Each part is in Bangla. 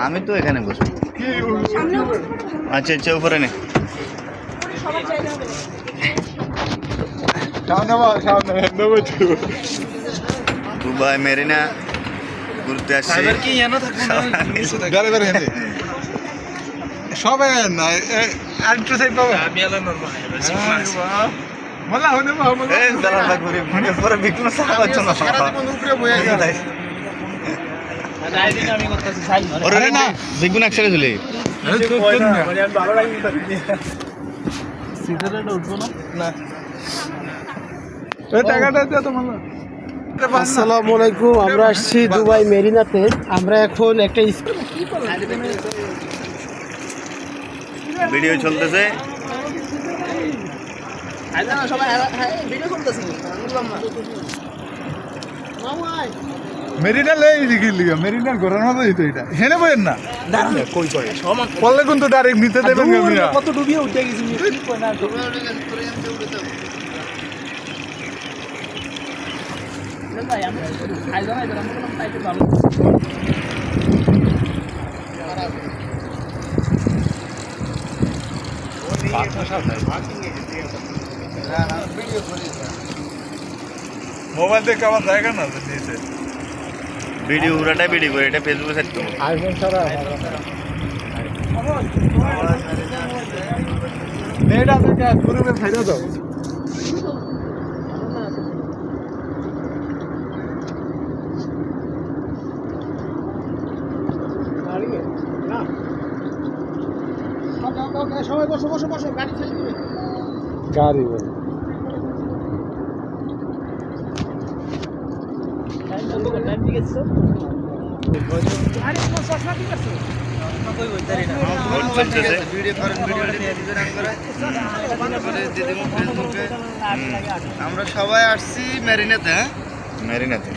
আমি তো এখানে বসবো। আচ্ছা আচ্ছা, উপরে নে। দুবাই মেরিনা ঘুরতে আসছি। সবাই না আরেকটু সাইড পাবে দেখুন একসাথে চলে আসসালামু আলাইকুম। আমরা আসছি দুবাই মেরিনাতে। আমরা এখন একটা ভিডিও চলতেছে। মেরিনা মেরিনার ঘোরার মতো হইতো এটা হেনে বইয়েন না পড়লে কিন্তু ডাইরেক্ট নিতে দেবেন কত ডুবিয়ে উঠে গেছি। মোবাইল দেখে আমার জায়গা না দিয়েছে ভিডিও পুরাটা ভিডিও করে এটা ফেসবুকে সেট করবো। আইফোন ছাড়া নেট আছে কাজ গ্রুপে ছাইড়া দাও সবাই বসো বসো বসো, গাড়ি ছেড়ে দিবে। গাড়ি আমরা সবাই আসছি মেরিনাতে। হ্যাঁ, মেরিনাতে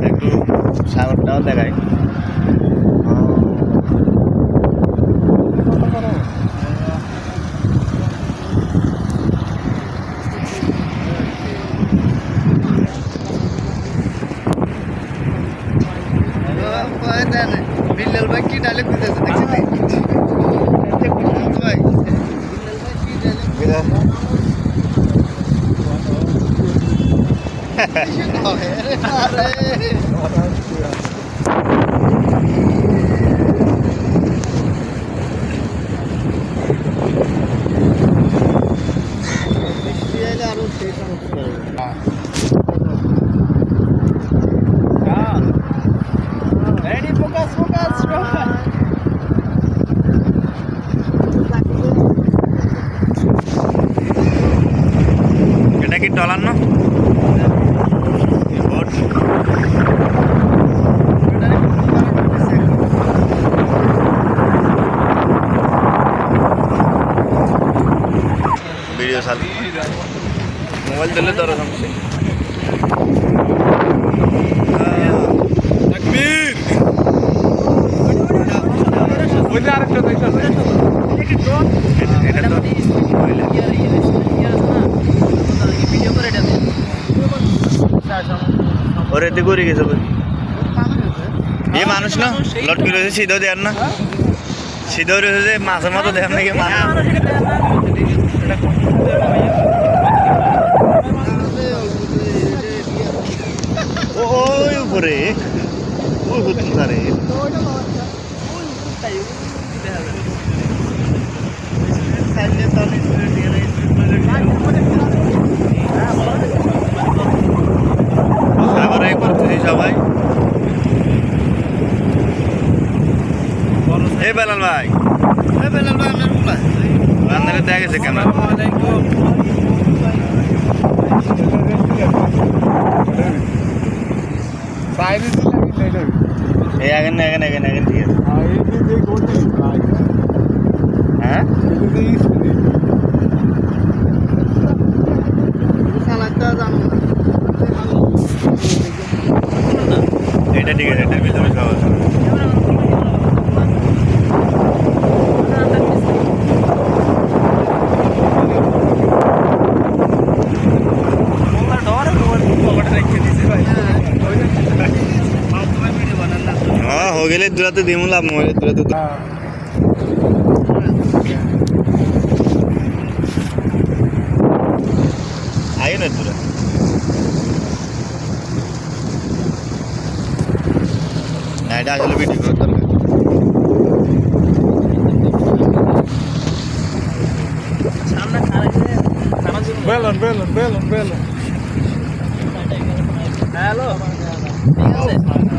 একটু সাগরটাও দেখায়। বিল্লাল ভাই কি ডায়লগ দিতেছে দেখছেন ভাই? আরো সেই সমস্যা এটা কি টলার না? ভিডিও চালু মোবাইল দিলে ধরো সমস্যা। ওর এতে করে গেছে এ মানুষ না লটকি রয়েছে সিধা দেয়ার না সিধা রয়েছে মাছের মতো দেখার নাকি ওই উপরে ওই হুতারে সাগরে করতেছি সবাই। এই বেলাল ভাই, আপনার দেখা গেছে ক্যামেরা এই আগেন না আগেন আগেন আগেন ঠিক আছে। হ্যাঁ দূরাতে দিমু লাভ মোবাইলের দূরাতে আয় না দূরা না এটা আসলে ভিডিও করার দরকার balloon balloon balloon balloon hello ঠিক আছে